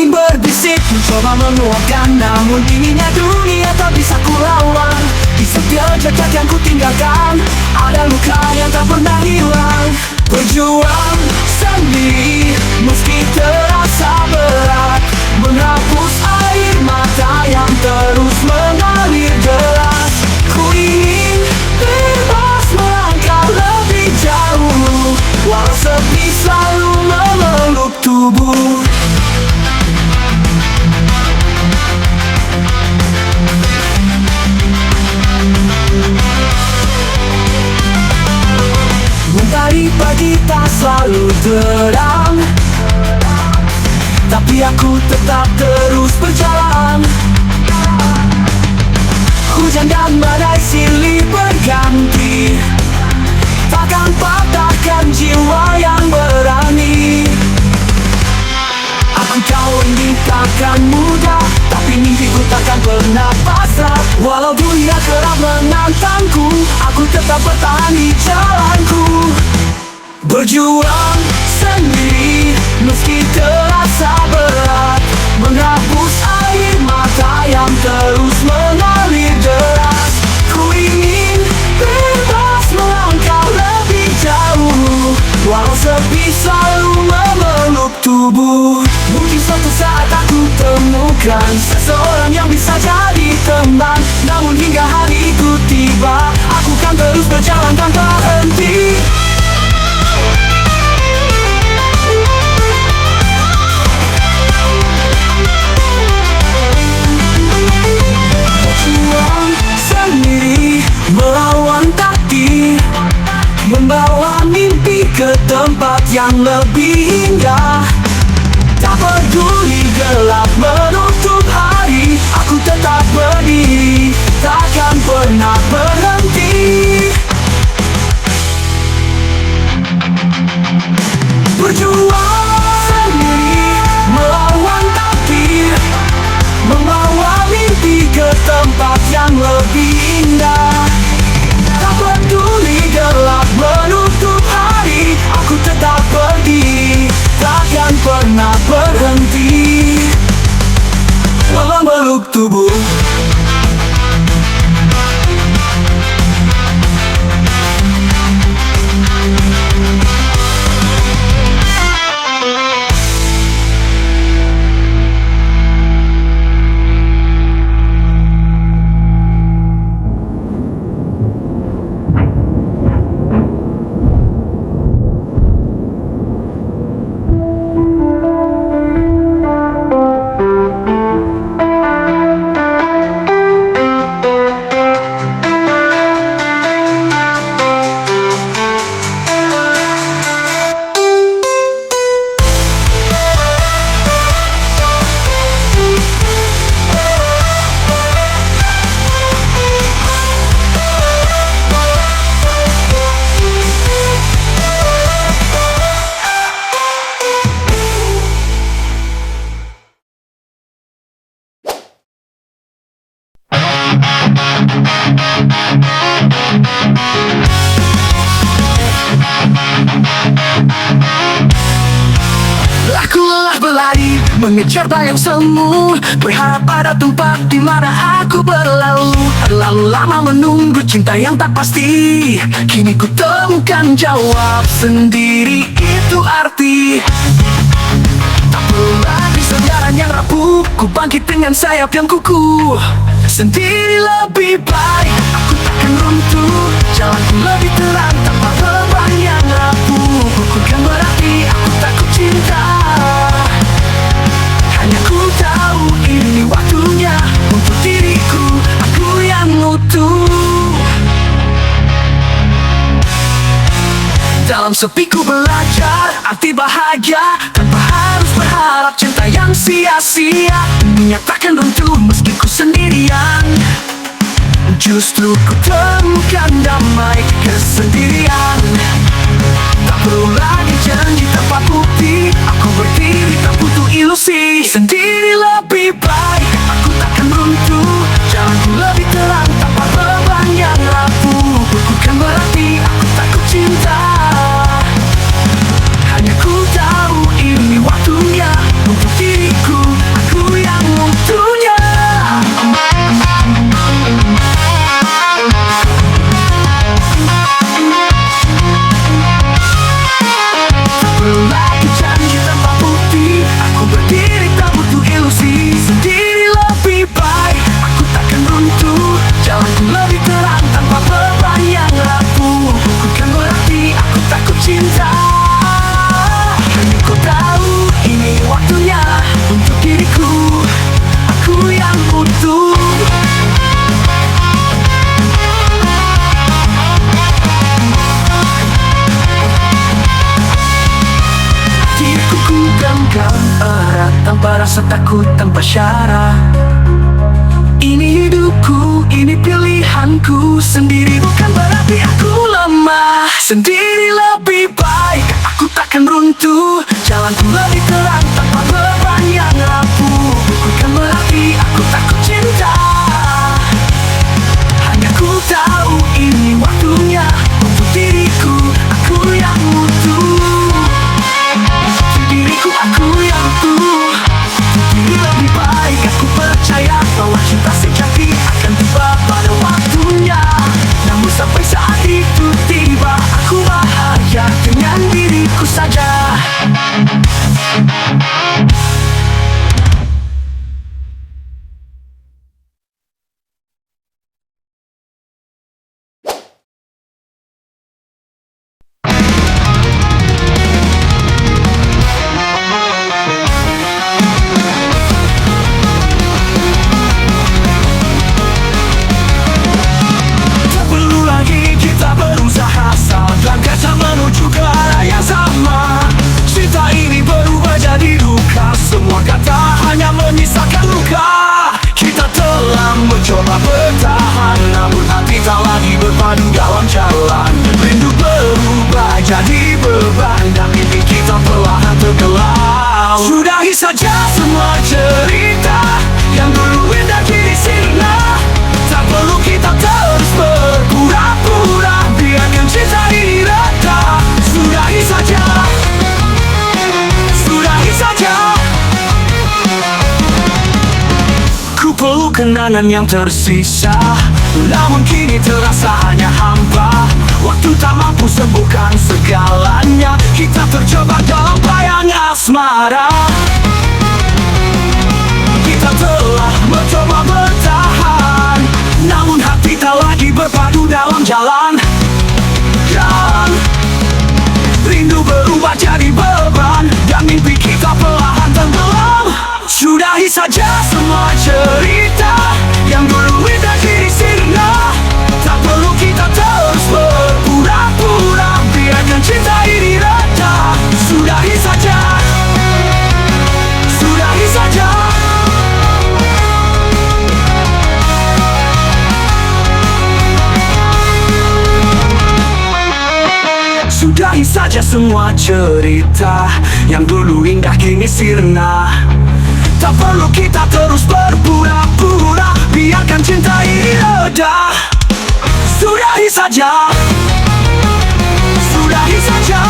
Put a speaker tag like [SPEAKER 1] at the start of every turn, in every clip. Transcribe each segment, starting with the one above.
[SPEAKER 1] Angin berbisik mencoba menguapkan, namun dinginnya dunia tak bisa kulawan. Di setiap jejak yang ku tinggalkan ada luka yang tak pernah hilang. Berjuang sendiri meski terasa berat, menghapus air mata yang terus mengalir deras. Ku ingin bebas melangkah lebih jauh, walau sepi selalu memeluk tubuh. Mentari pagi tak selalu terang, tapi aku tetap terus berjalan. Hujan dan badai silih berganti, takkan patahkan jiwa yang berani. Apa kau ingin takkan mudah, tapi mimpiku takkan pernah pasrah. Walau dunia kerap menantangku, aku tetap bertahan di jalanku. Berjuang sendiri meski terasa berat, menghapus air mata yang terus mengalir deras. Ku ingin bebas melangkah lebih jauh, walau sepi selalu memeluk tubuh. Mungkin suatu saat aku temukan seseorang yang bisa jadi teman, namun hingga hari itu tiba, aku kan terus berjalan tanpa henti. Berjuang sendiri melawan takdir, membawa mimpi ke tempat yang lebih indah. Tak peduli gelap menutup hari, aku tetap berdiri, takkan pernah berhenti. Berjuang sendiri melawan takdir, membawa mimpi ke tempat yang lebih indah. Tak peduli gelap menutup hari, aku tetap berdiri, takkan pernah berhenti, walau meluk tubuh. Aku lelah berlari, mengejar bayang semu, berharap pada tempat di mana aku berlalu. Terlalu lama menunggu cinta yang tak pasti, kini ku temukan jawab sendiri itu arti. Tak perlu lagi sandaran yang rapuh, ku bangkit dengan sayap yang kukuh. Sendiri lebih baik, aku takkan runtuh, jalanku lebih terang tanpa beban yang rapuh. Ku kan berarti aku takut cinta, hanya ku tahu ini waktunya untuk diriku, aku yang utuh. Dalam sepi ku belajar arti bahagia, tanpa harus berharap cinta yang sia-sia. Dunia takkan runtuh meski ku sendirian, justru ku temukan damai kesendirian. Tak perlu lagi janji tanpa bukti, aku berdiri tak butuh ilusi. Sendiri lebih baik, aku takkan runtuh, jalanku lebih terang tanpa beban yang rapuh. Bukan berarti aku takut cinta, hanya ku tahu ini waktunya untuk diriku, rasa takut tanpa syarat. Ini hidupku, ini pilihanku. Sendiri bukan berarti aku lemah. Sendiri lebih baik, aku takkan runtuh. Jalanku lebih terang tanpa beban yang rapuh. Bukan berarti aku takut cinta. Hanya ku tahu ini waktunya untuk diriku, aku yang utuh. Diriku aku yang utuh. Diri lebih baik, aku percaya bahwa cinta sejati akan tiba pada waktunya. Namun sampai saat itu tiba, aku bahagia dengan diriku saja. Tak perlu lagi kita berusaha saat kata menuju ke arah yang sama. Cinta ini berubah jadi duka, semua kata hanya menyisakan luka. Kita telah mencoba bertahan, namun hati tak lagi berpadu dalam jalan. Rindu berubah jadi beban, dan mimpi kita perlahan tergelam. Sudahi saja semua cerita yang dulu indah kini sirna. Tak perlu kita terus berpura-pura, biarkan cinta ini reda. Sudahi saja, sudahi saja. Ku perlu kenangan yang tersisa, namun kini terasa hanya hampa. Waktu tak mampu sembuhkan segalanya, kita terjebak dalam bayang asmara. Kita telah mencoba bertahan, namun hati tak lagi berpadu dalam jalan. Dan rindu berubah jadi beban, dan mimpi kita perlahan tenggelam. Sudahi saja semua cerita yang dulu indah kini sirna. Tak perlu kita terus berpura-pura, biarkan cinta ini reda. Sudahi saja, sudahi saja. Sudahi saja semua cerita yang dulu indah kini sirna. Tak perlu kita terus berpura-pura, biarkan cinta ini reda. Sudahi saja, sudahi saja.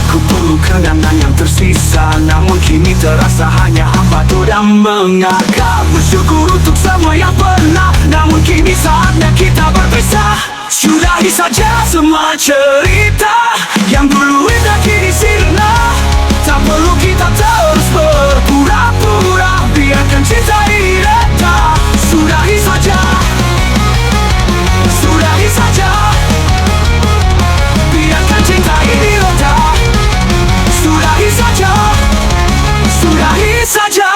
[SPEAKER 1] Ku perlu kenangan yang tersisa, namun kini terasa hanya hampa dan mengagap. Bersyukur untuk semua yang pernah, namun kini saatnya kita berpisah. Sudahi saja semua cerita yang dulu indah kini sirna. Tak perlu kita terus berpura-pura, biarkan cinta ini reda. Sudahi saja, sudahi saja. Biarkan cinta ini reda. Sudahi saja, sudahi saja.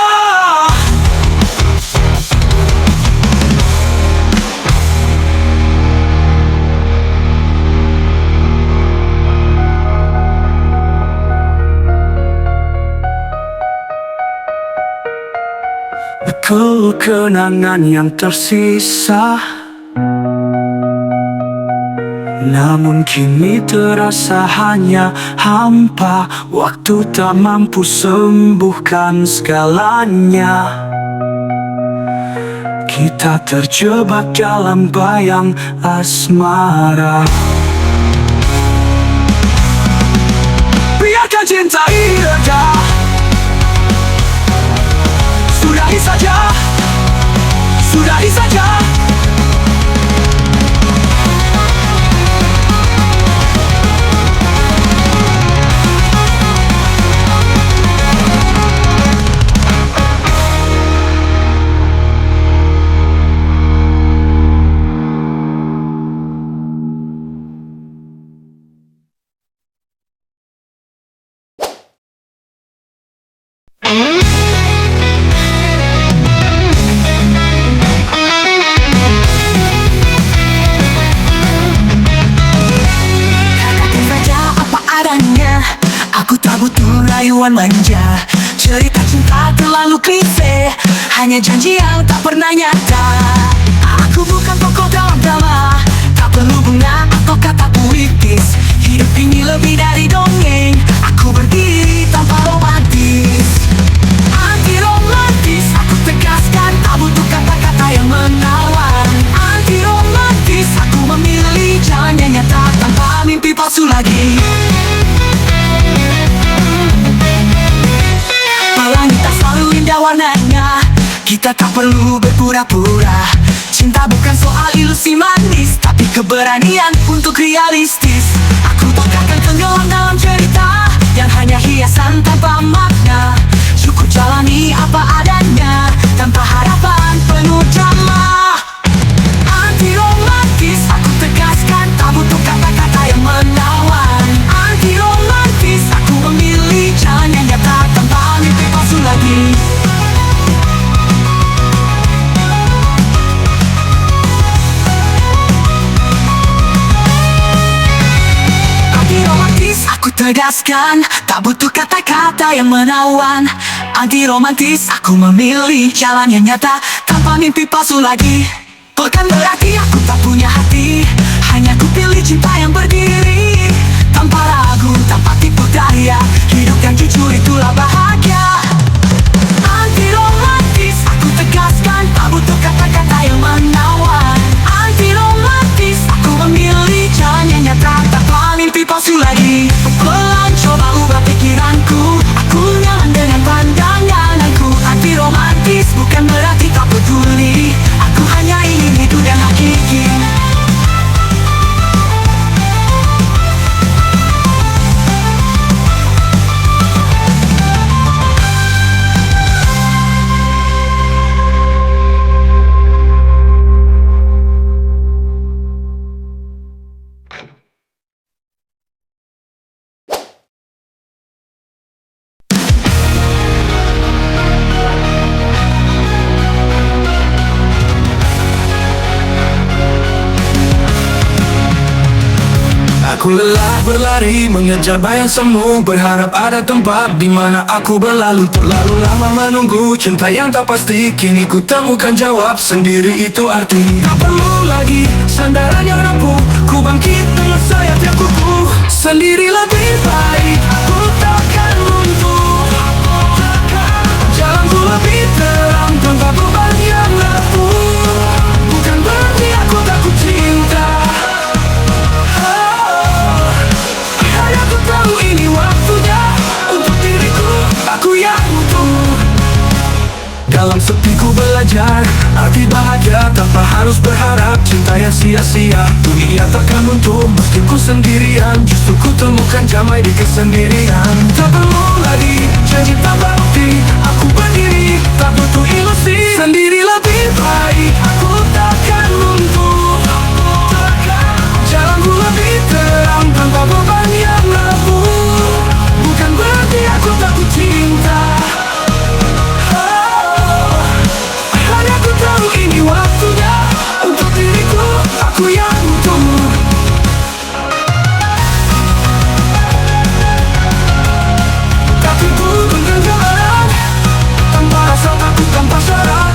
[SPEAKER 1] Kenangan yang tersisa, namun kini terasa hanya hampa. Waktu tak mampu sembuhkan segalanya. Kita terjebak dalam bayang asmara. Biarkan cinta ini reda. Sudahi saja, sudahi saja. Aku tak butuh rayuan manja. Cerita cinta terlalu klise, hanya janji yang tak pernah nyata. Aku bukan tokoh dalam drama, tak perlu bunga atau kata puitis. Hidup ini lebih dari dongeng, aku berdiri tanpa romantis. Anti romantis, aku tegaskan, tak butuh kata-kata yang menawan. Anti romantis, aku memilih jalan yang nyata tanpa mimpi palsu lagi. Pelangi tak selalu indah warnanya, kita tak perlu berpura-pura. Cinta bukan soal ilusi manis, tapi keberanian untuk realistis. Aku takkan tenggelam dalam cerita yang hanya hiasan tanpa makna. Cukup jalani apa adanya, tanpa harapan penuh drama. Anti romantis, aku tegaskan, tak butuh kata-kata yang menawan. Anti romantis, aku memilih jalan yang nyata tanpa mimpi palsu lagi. Anti romantis, aku tegaskan, tak butuh kata-kata yang menawan. Anti romantis, aku memilih jalan yang nyata tanpa mimpi palsu lagi. Bukan berarti aku tak punya hati, hanya ku pilih cinta yang berdiri. Tanpa ragu, tanpa tipu daya, hidup yang jujur itulah bahagia. Anti romantis, aku tegaskan, tak butuh kata-kata yang menawan. Anti romantis, aku memilih jalan yang nyata tanpa mimpi palsu lagi. Pelan coba ubah pikiranku, aku nyaman dengan pandanganku. Anti romantis bukan berarti tak peduli, aku hanya ingin hidup yang hakiki. Aku lelah berlari mengejar bayang semu, berharap ada tempat di mana aku berlalu. Terlalu lama menunggu cinta yang tak pasti, kini ku temukan jawab sendiri itu arti. Tak perlu lagi sandaran yang rapuh, ku bangkit dengan sayap yang kukuh. Sendiri lebih baik, aku takkan runtuh. Jalanku lebih terang tanpa beban yang rapuh. Bukan berarti aku takut cinta, tahu ini waktunya untuk diriku, aku yang utuh. Dalam sepi ku belajar arti bahagia tanpa harus berharap cinta yang sia-sia. Dunia takkan runtuh meski ku sendirian, justru ku temukan damai di kesendirian. Tak perlu lagi janji tanpa bukti, aku berdiri tak butuh ilusi. Sendiri lebih baik, aku takkan runtuh. Jalanku lebih terang tanpa beban yang rapuh. Bukan berarti aku takut cinta, hanya ku tahu ini waktunya untuk diriku, aku yang utuh. Tapi bukan kegagalan, tanpa rasa takut, tanpa syarat.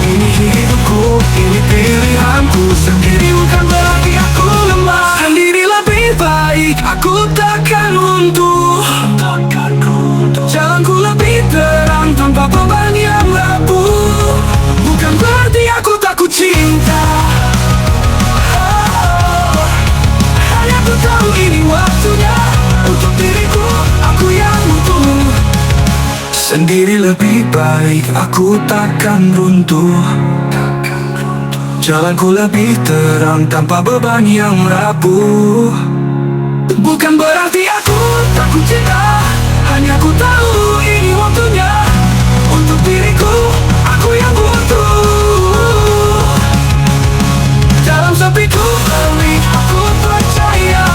[SPEAKER 1] Ini hidupku, ini pilihanku. Sendiri bukan berarti aku lemah. Sendiri lebih baik, aku takkan runtuh. Jalanku lebih terang tanpa beban yang rapuh. Bukan berarti aku takut cinta, hanya ku tahu ini waktunya untuk diriku, aku yang utuh. Sendiri lebih baik, aku takkan runtuh. Jalanku lebih terang tanpa beban yang rapuh. Bukan berarti aku takut cinta, hanya ku tahu ini waktunya untuk diriku, aku yang butuh. Dalam sepiku balik, aku percaya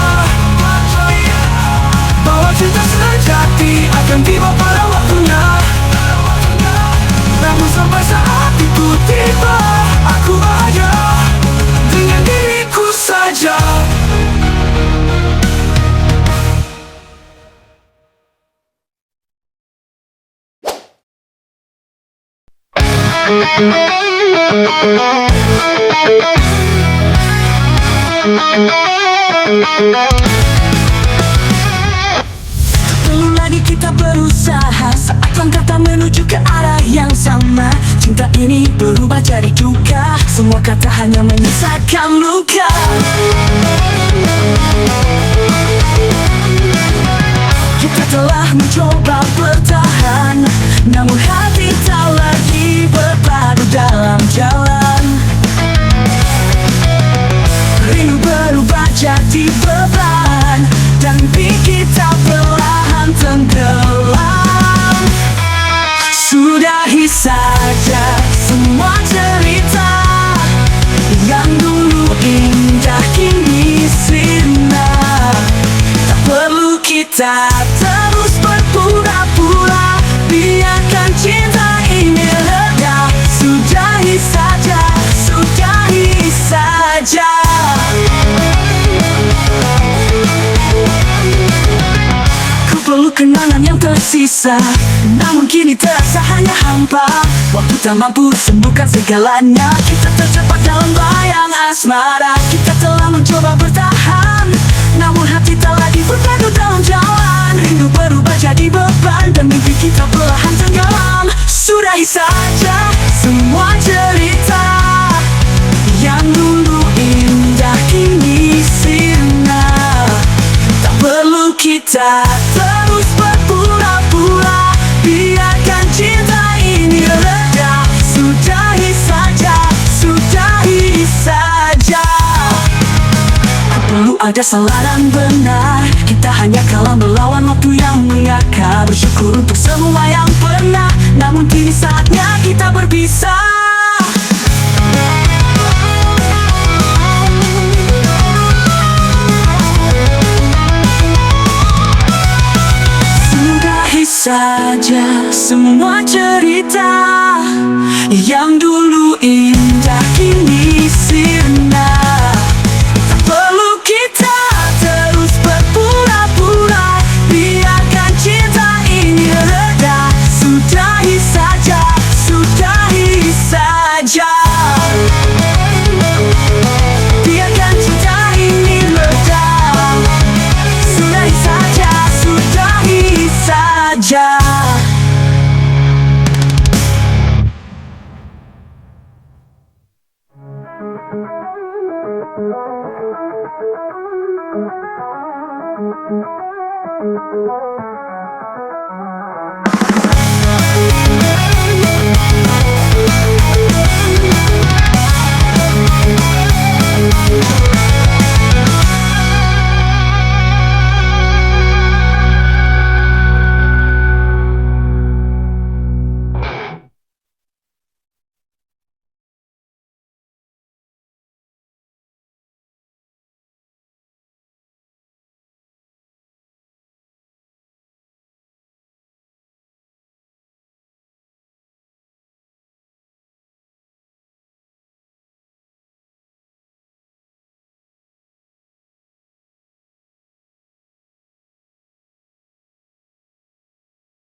[SPEAKER 1] bahwa cinta sejati akan tiba pada waktunya. Namun sampai saat itu tiba, aku bahagia dengan diriku saja. Perlu lagi kita berusaha saat langkah tak menuju ke arah yang sama. Cinta ini berubah jadi duka, semua kata hanya menyisakan luka. Kita telah mencoba bertahan, namun hati tak lagi berpadu dalam jalan. Rindu berubah jadi beban, dan bikin kita perlahan tenggelam. Sudahi saja semua cerita yang dulu indah kini sirna. Tak perlu kita terus berpura-pura, biarkan cinta ini reda. Sudahi saja, sudahi saja. Ku perlu kenangan yang tersisa, namun kini terasa hanya hampa. Waktu tak mampu sembuhkan segalanya, kita terjebak dalam bayang asmara. Kita telah mencoba bertahan, namun hati tak lagi berpadu dalam jalan. Rindu berubah jadi beban, dan mimpi kita perlahan tenggelam. Sudahi saja semua cerita yang dulu indah kini sirna. Tak perlu kita terus berpura-pura, biarkan cinta ini reda. Sudahi saja, sudahi saja. Tak perlu ada salah dan benar, kita hanya kalah melawan waktu yang mengakar. Bersyukur untuk semua yang pernah, namun kini saatnya kita berpisah. Sudahi saja semua cerita yang dulu indah kini sirna. Tak perlu kita terus berpura-pura, biarkan cinta ini reda. Sudahi saja, sudahi saja. Biarkan cinta ini reda. Sudahi saja, sudahi saja.
[SPEAKER 2] Thank you.